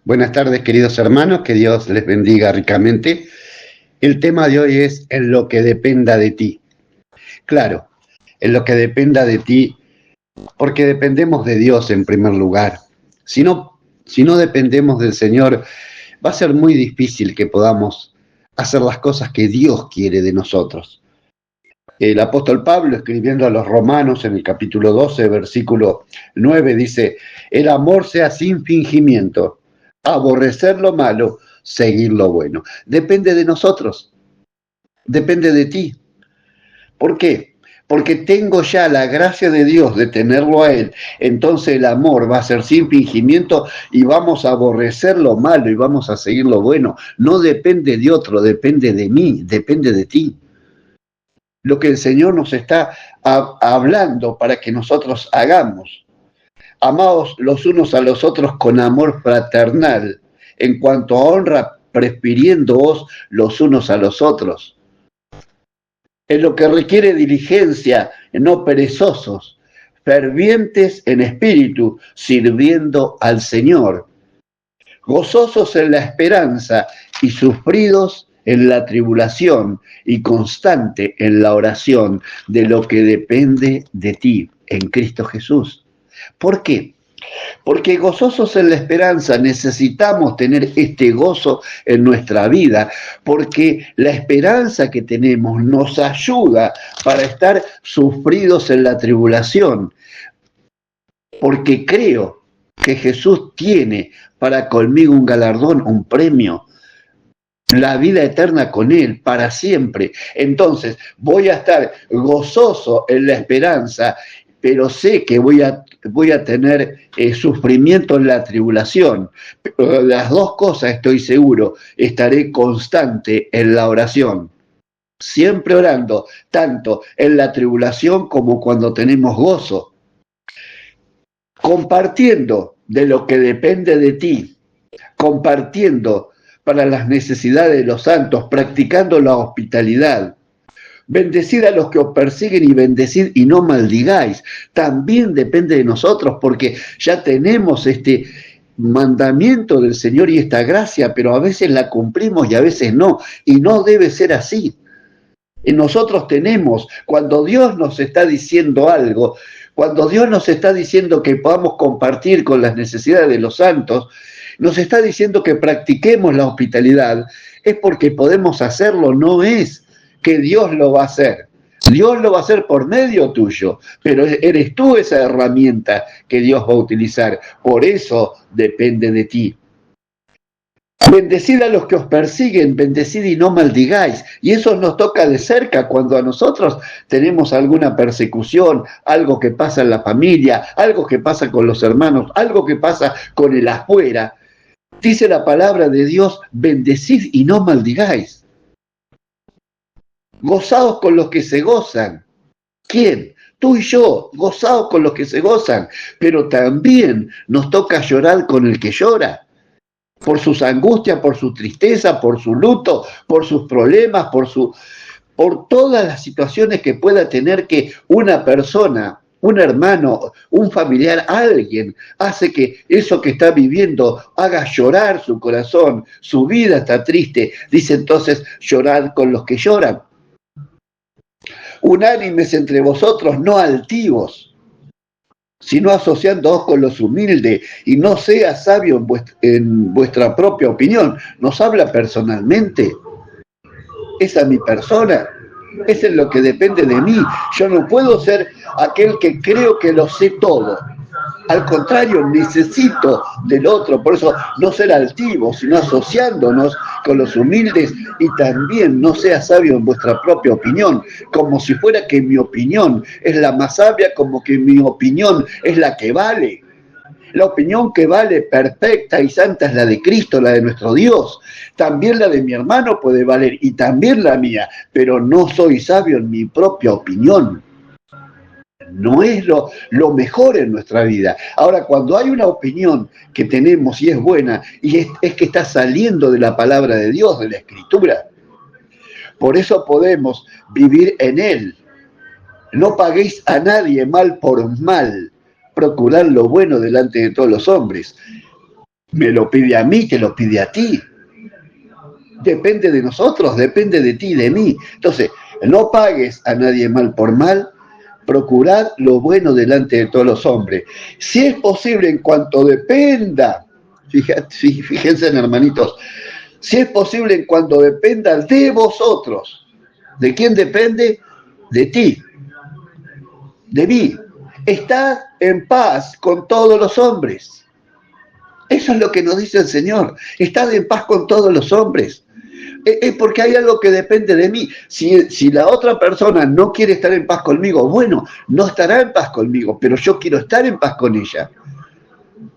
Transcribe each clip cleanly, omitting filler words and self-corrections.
Buenas tardes, queridos hermanos, que Dios les bendiga ricamente. El tema de hoy es en lo que dependa de ti. Claro, en lo que dependa de ti, porque dependemos de Dios en primer lugar. Si no dependemos del Señor, va a ser muy difícil que podamos hacer las cosas que Dios quiere de nosotros. El apóstol Pablo, escribiendo a los romanos en el capítulo 12, versículo 9, dice: el amor sea sin fingimiento, aborrecer lo malo, seguir lo bueno. Depende de nosotros, depende de ti. ¿Por qué? Porque tengo ya la gracia de Dios de tenerlo a Él. Entonces el amor va a ser sin fingimiento y vamos a aborrecer lo malo y vamos a seguir lo bueno. No depende de otro, depende de mí, depende de ti. Lo que el Señor nos está hablando para que nosotros hagamos. Amaos los unos a los otros con amor fraternal, en cuanto a honra, prefiriéndoos los unos a los otros. En lo que requiere diligencia, no perezosos, fervientes en espíritu, sirviendo al Señor, gozosos en la esperanza y sufridos en la tribulación y constante en la oración, de lo que depende de ti en Cristo Jesús. ¿Por qué? Porque gozosos en la esperanza necesitamos tener este gozo en nuestra vida, porque la esperanza que tenemos nos ayuda para estar sufridos en la tribulación, porque creo que Jesús tiene para conmigo un galardón, un premio, la vida eterna con Él, para siempre. Entonces voy a estar gozoso en la esperanza, pero sé que voy a tener sufrimiento en la tribulación. Pero las dos cosas estoy seguro, estaré constante en la oración. Siempre orando, tanto en la tribulación como cuando tenemos gozo. Compartiendo de lo que depende de ti, compartiendo para las necesidades de los santos, practicando la hospitalidad. Bendecid a los que os persiguen y bendecid y no maldigáis. También depende de nosotros, porque ya tenemos este mandamiento del Señor y esta gracia, pero a veces la cumplimos y a veces no, y no debe ser así. Y nosotros tenemos, cuando Dios nos está diciendo algo, cuando Dios nos está diciendo que podamos compartir con las necesidades de los santos, nos está diciendo que practiquemos la hospitalidad, es porque podemos hacerlo, no es que Dios lo va a hacer. Dios lo va a hacer por medio tuyo, pero eres tú esa herramienta que Dios va a utilizar. Por eso depende de ti. Bendecid a los que os persiguen, bendecid y no maldigáis. Y eso nos toca de cerca cuando a nosotros tenemos alguna persecución, algo que pasa en la familia, algo que pasa con los hermanos, algo que pasa con el afuera. Dice la palabra de Dios: bendecid y no maldigáis. Gozaos con los que se gozan. ¿Quién? Tú y yo, gozaos con los que se gozan. Pero también nos toca llorar con el que llora. Por sus angustias, por su tristeza, por su luto, por sus problemas, por todas las situaciones que pueda tener que una persona, un hermano, un familiar, alguien, hace que eso que está viviendo haga llorar su corazón, su vida está triste. Dice entonces: llorad con los que lloran. Unánimes entre vosotros, no altivos, sino asociándoos con los humildes, y no seas sabio en vuestra propia opinión. Nos habla personalmente. Esa es mi persona. Eso es lo que depende de mí. Yo no puedo ser aquel que creo que lo sé todo. Al contrario, necesito del otro. Por eso no ser altivos, sino asociándonos con los humildes, y también no sea sabio en vuestra propia opinión, como si fuera que mi opinión es la más sabia, como que mi opinión es la que vale. La opinión que vale, perfecta y santa, es la de Cristo, la de nuestro Dios. También la de mi hermano puede valer, y también la mía, pero no soy sabio en mi propia opinión. No es lo mejor en nuestra vida. Ahora, cuando hay una opinión que tenemos y es buena, y es que está saliendo de la palabra de Dios, de la Escritura, por eso podemos vivir en Él. No paguéis a nadie mal por mal, procurad lo bueno delante de todos los hombres. Me lo pide a mí, te lo pide a ti. Depende de nosotros, depende de ti, de mí. Entonces, no pagues a nadie mal por mal, procurad lo bueno delante de todos los hombres. Si es posible, en cuanto dependa, fíjense, hermanitos, si es posible, en cuanto dependa de vosotros. ¿De quién depende? De ti, de mí. Estad en paz con todos los hombres. Eso es lo que nos dice el Señor. Estad en paz con todos los hombres. Es porque hay algo que depende de mí. Si la otra persona no quiere estar en paz conmigo, bueno, no estará en paz conmigo, pero yo quiero estar en paz con ella.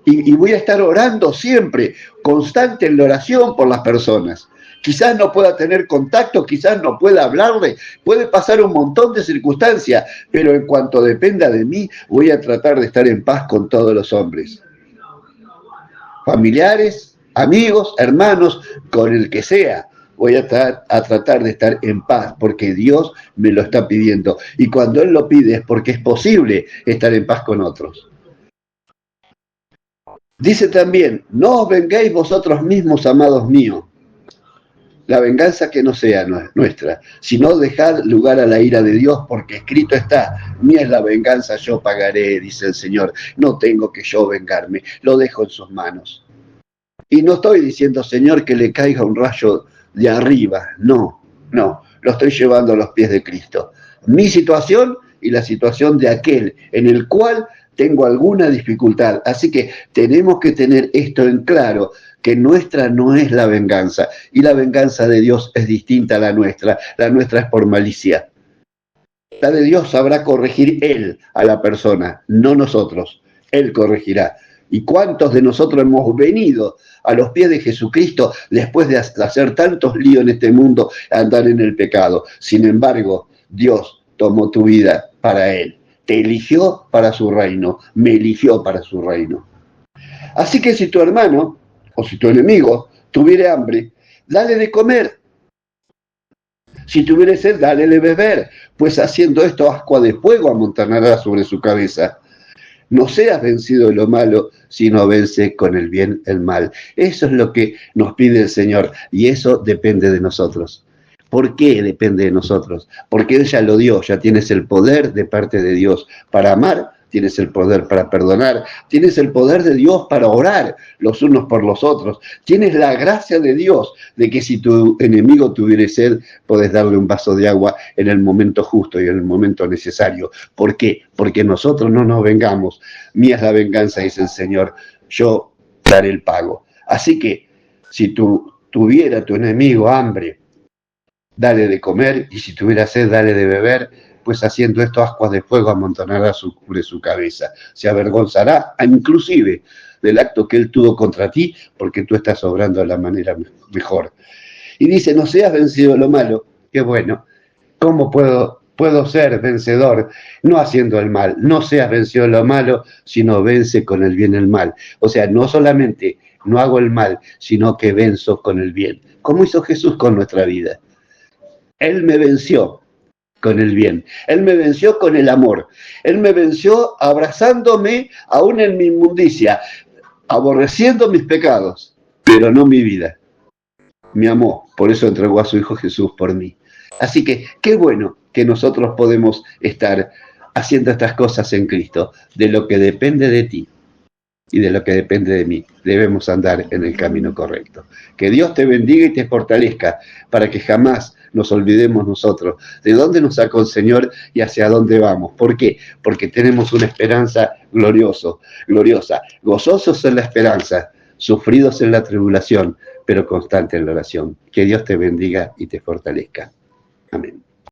Y voy a estar orando siempre, constante en la oración por las personas. Quizás no pueda tener contacto, quizás no pueda hablarle, puede pasar un montón de circunstancias, pero en cuanto dependa de mí, voy a tratar de estar en paz con todos los hombres. Familiares, amigos, hermanos, con el que sea. Voy a tratar de estar en paz, porque Dios me lo está pidiendo. Y cuando Él lo pide es porque es posible estar en paz con otros. Dice también, no os vengáis vosotros mismos, amados míos. La venganza que no sea nuestra, sino dejad lugar a la ira de Dios, porque escrito está, mía es la venganza, yo pagaré, dice el Señor. No tengo que yo vengarme, lo dejo en sus manos. Y no estoy diciendo, Señor, que le caiga un rayo de arriba, no, lo estoy llevando a los pies de Cristo. Mi situación y la situación de aquel en el cual tengo alguna dificultad. Así que tenemos que tener esto en claro, que nuestra no es la venganza, y la venganza de Dios es distinta a la nuestra es por malicia. La de Dios sabrá corregir Él a la persona, no nosotros, Él corregirá. ¿Y cuántos de nosotros hemos venido a los pies de Jesucristo después de hacer tantos líos en este mundo, andar en el pecado? Sin embargo, Dios tomó tu vida para Él. Te eligió para su reino, me eligió para su reino. Así que si tu hermano o si tu enemigo tuviera hambre, dale de comer. Si tuviera sed, dale de beber, pues haciendo esto ascua de fuego amontonará sobre su cabeza. No seas vencido de lo malo, sino vence con el bien el mal. Eso es lo que nos pide el Señor, y eso depende de nosotros. ¿Por qué depende de nosotros? Porque Él ya lo dio, ya tienes el poder de parte de Dios para amar, tienes el poder para perdonar, tienes el poder de Dios para orar los unos por los otros, tienes la gracia de Dios de que si tu enemigo tuviera sed, podés darle un vaso de agua en el momento justo y en el momento necesario. ¿Por qué? Porque nosotros no nos vengamos. Mía es la venganza, dice el Señor, yo daré el pago. Así que si tuviera tu enemigo hambre, dale de comer, y si tuviera sed, dale de beber, pues haciendo esto ascuas de fuego amontonará sobre su cabeza. Se avergonzará inclusive del acto que él tuvo contra ti, porque tú estás obrando de la manera mejor. Y dice, no seas vencido de lo malo. Qué bueno. ¿Cómo puedo ser vencedor? No haciendo el mal. No seas vencido de lo malo, sino vence con el bien el mal. O sea, no solamente no hago el mal, sino que venzo con el bien. Como hizo Jesús con nuestra vida. Él me venció con el bien. Él me venció con el amor. Él me venció abrazándome aún en mi inmundicia, aborreciendo mis pecados, pero no mi vida. Me amó, por eso entregó a su Hijo Jesús por mí. Así que qué bueno que nosotros podemos estar haciendo estas cosas en Cristo. De lo que depende de ti y de lo que depende de mí, debemos andar en el camino correcto. Que Dios te bendiga y te fortalezca para que jamás nos olvidemos nosotros de dónde nos sacó el Señor y hacia dónde vamos. ¿Por qué? Porque tenemos una esperanza gloriosa, gozosos en la esperanza, sufridos en la tribulación, pero constante en la oración. Que Dios te bendiga y te fortalezca. Amén.